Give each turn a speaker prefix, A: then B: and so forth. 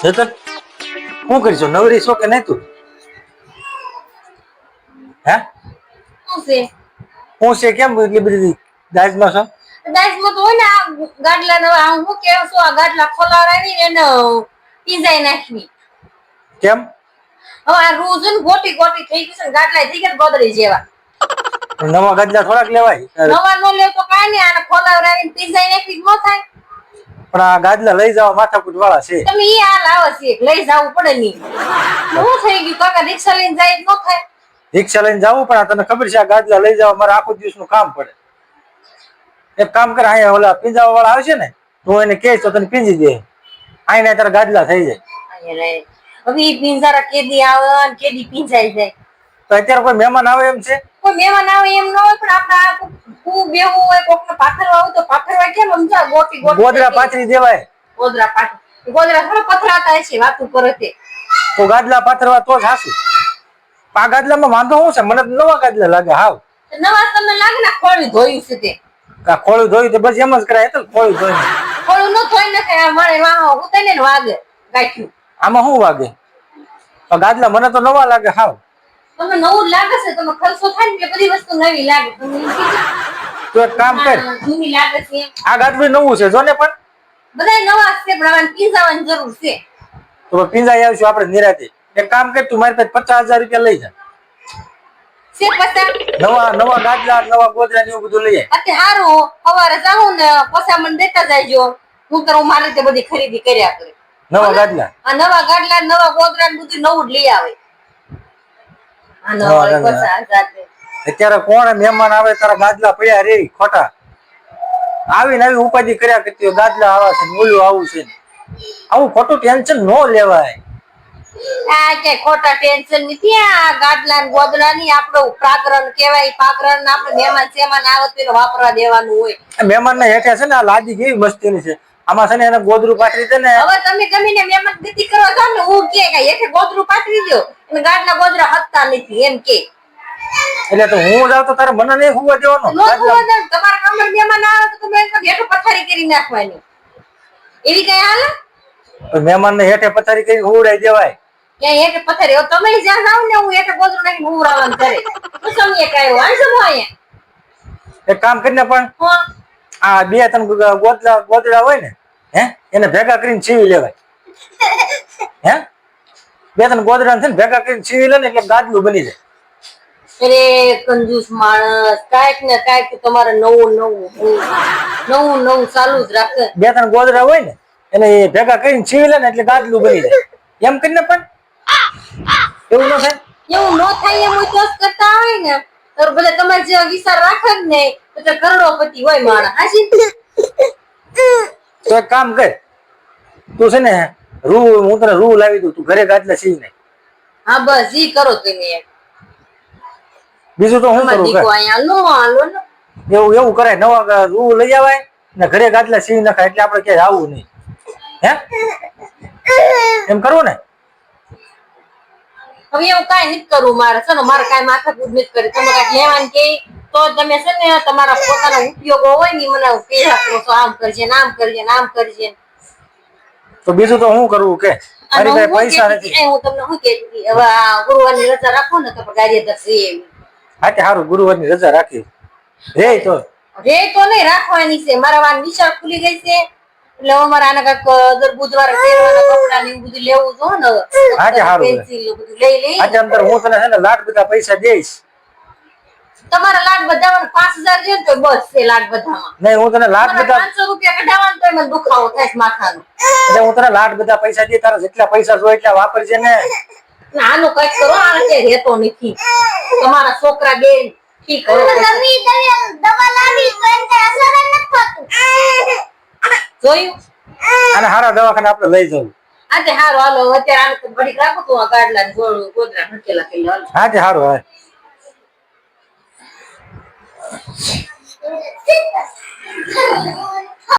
A: જતન શું કરીશું નવરી છો કે નહીં તું? હે
B: શું છે?
A: હું છે કેમ એટલી બધી દાજમાં છો?
B: દાજમાં તો હોય ને આ ગાડલા ને હું કેવું છું આ ગાડલા ખોલાવડાવી એને પીંજાઈ નાખવી.
A: કેમ?
B: હવે આ રૂ છે ને ગોટી ગોટી થઈ ગઈ છે ને ગાડલા થઈ ગયા ગોદડી જેવા.
A: નવા ગાદલા થોડાક લેવાય.
B: નવા નો લેવ તો કાઈ નહીં આને ખોલાવડાવીને પીંજાઈ નાખવી ન થાય.
A: પણ આ ગાદલા લઈ જવા માથાકૂટ વાળા છે.
B: તમે ઈ હાલ આવો છે લઈ જવું પડે નહીં. શું થઈ ગયું કાકા રિક્ષા લઈને જાય ન થાય.
A: રિક્ષા લઈને જવું પણ તને ખબર છે આ ગાદલા લઈ જવા મારે આખો દિવસનું કામ પડે. એક કામ કર અહીંયા ઓલા પીંજાવા વાળા આવશે ને તું એને કહેશ તો તને પીંજી દે. આઈને તારા ગાદલા થઈ જાય.
B: હવે ઈ પિંજારા કેદી આવે ને કેદી પીંજાઈ જાય.
A: તો અત્યારે કોઈ મહેમાન આવે એમ છે?
B: કોઈ મહેમાન આવે એમ ન હોય પણ આપણે ખૂબ બેવું હોય કોકને પાથરવા આવું તો પાથરવા કેમ સમજા ગોટી ગોટી
A: ગોદરા પાથરી દેવાય.
B: ગોદરા પાથરી ગોદરા થોડા પથરાતા છે વાતું કરે તે.
A: તો ગાદલા પાથરવા તો જ હાસુ. આ ગાદલામાં વાંધો શું છે? મને તો નવા ગાદલા લાગે હાવ.
B: નવા તમને લાગે ને ખોળું ધોયું છે તે.
A: આ ખોળું ધોયું તો બસ એમ જ કરાય તો ખોળું ધોયું.
B: ખોળું ન ધોઈ નાખે મારે વાહ ઉતને ને વાગે ગાઠ્યું.
A: આમાં શું વાગે? ગાદલા મને તો નવા લાગે હાવ.
B: તમને નવું લાગે છે તમે ખર્ચો થાય ને બધી વસ્તુ નવી લાગે તમને
A: તો એક કામ કર
B: જૂની લાગે છે
A: આ ગાદલું નવું છે જો ને પણ
B: બધાય નવા છે પણ આને પીંજાવાની જરૂર છે.
A: તો પીંજાઈ આવશું આપણે નિરાતે. એક કામ કર તું મારી પાસે 50,000 રૂપિયા લઈ જા.
B: છે પસા
A: નવા ગાદલા નવા ગોદરા ને એવું બધું લઈ આય.
B: અત્યારે હારું સવારે જાઉં ને પસા મને દેતા જાયજો હું તો મારી રીતે બધી ખરીદી કર્યા કરે.
A: નવા ગાદલા
B: આ નવા ગાદલા નવા ગોદરા ને બધું નવું જ લઈ આવે. આ નવા 50,000
A: અત્યારે કોણ મહેમાન આવે તારા ગાદલા પડ્યા રે ખોટા આવીને આવી ઉપાધિ કર્યા કરતી હોય ગાદલા આવા છે મૂલ્યો આવું છે. આવું ખોટું ટેન્શન ન લેવાય.
B: આ કે ખોટા ટેન્શન નથી આ ગાદલા ને ગોદલા ની આપણું પ્રાકરણ કહેવાય પ્રાકરણ આપણે મહેમાન સેમાન આવે તો વાપરવા દેવાનું હોય.
A: મહેમાન ને હેઠે છે ને આ લાદી કેવી મસ્તીની છે આમાં છે ને એને ગોદરું પાથરી દે ને.
B: હવે તમે ગમીને મહેમાન ગતિ કરવા જાવ ને હું કે હેઠે ગોદરું પાથરી દો અને ગાડલા ગોદરા હત્તા નથી એમ કે.
A: એટલે તો હું જાવ તો તારે મને નહીં હોવા દેવાનો.
B: તમારા કમર મહેમાન આવે તો તમે હેઠે પથારી કરી નાખવાની એવી કઈ હાલે?
A: મહેમાન ને હેઠે પથારી કરી ઉડાઈ દેવાય.
B: ક્યાં હેઠે પથારી તમે જ્યાં જાવ ને હું હેઠે ગોદરું નાખીને ઉડાવવાનું કરે તો સમય કાયો આંસો અહીંયા.
A: એક કામ કરીને પણ આ બે ત્રણ ગોદડા હોય ને હે એને ભેગા કરીને સીવી લેવાય. હે બે ત્રણ ગોદડા છે ને ભેગા કરીને સીવી લે ને એટલે ગાદલું બની જાય.
B: અરે કંજૂસ માણસ કાઈક ને કાઈક તમારે નવું ચાલુ જ રાખે.
A: બે ત્રણ ગોદડા હોય ને એને ભેગા કરીને સીવી લે ને એટલે ગાદલું બની જાય. એમ કરીને પણ એવું ન થાય.
B: એવું ન થાય એમ હોય તો કરતા હોય ને તો બધા તમારે જે વિચાર રાખે જ નહીં તો કરોડોપતિ હોય માણસ.
A: તો એક કામ કર તું છે ને હું તને રૂ લાવી દઉં તું ઘરે ગાદલા સીવી નાખ.
B: હા બસ ઈ કરો તમે.
A: બીજું તો હું કરું એવું કરાય નવા રૂ લઈ આવાય ને ઘરે ગાદલા સીવી નાખાય એટલે આપણે ક્યાંય આવવું નહીં. હે એમ કરવું ને?
B: હવે એવું કઈ નથી કરવું મારે છે ને મારે કઈ માથાકૂટ નથી કરી તમે કઈક લેવાનું કે તો તમે છે ને તમારા પોતાનો ઉપયોગો હોય ને મને પેલા કરો છો આમ કરજે ને આમ કરજે ને આમ કરજે.
A: તો બીજું તો હું કરવું કે મારી પાસે પૈસા નથી.
B: હું તમને શું કહેતી હવે ગુરુવારની રજા રાખો ને તો કાર્યદર છે એવી.
A: હા તે સારું ગુરુવારની રજા રાખી રે તો
B: નહીં રાખવાની છે મારા વાન વિશાળ ખુલી ગઈ છે એટલે અમારે આને કઈક દર બુધવારે પહેરવાના કપડા ને એવું બધું લેવું જો ને પેન્સિલ બધું લઈ લઈ
A: આજે અંદર હું તને છે ને લાખ બધા પૈસા દઈશ.
B: તમારા લાખ બધામાં 5,000 છે તો બસ છે લાખ બધામાં.
A: નહીં હું તને લાખ બધા
B: 500 રૂપિયા કઢાવવાનું તો મને દુખાવો થાય માથાનો.
A: એટલે હું તને લાખ બધા પૈસા દે તારા જેટલા પૈસા જોઈએ એટલા વાપરજે ને.
B: આનું કઈક કરો આને કે રહેતો નથી તમારા છોકરા બે ઠીક કરો દવા લાવી તો એને અસર નથી થતું જોયું.
A: અને હારા દવાખાને આપણે લઈ જવું.
B: આજે હારું હાલો અત્યારે આને ઘડીક રાખો તો આ ગાડલા ગોદરા હકેલા કરી હાલો.
A: હા તે હારું હા.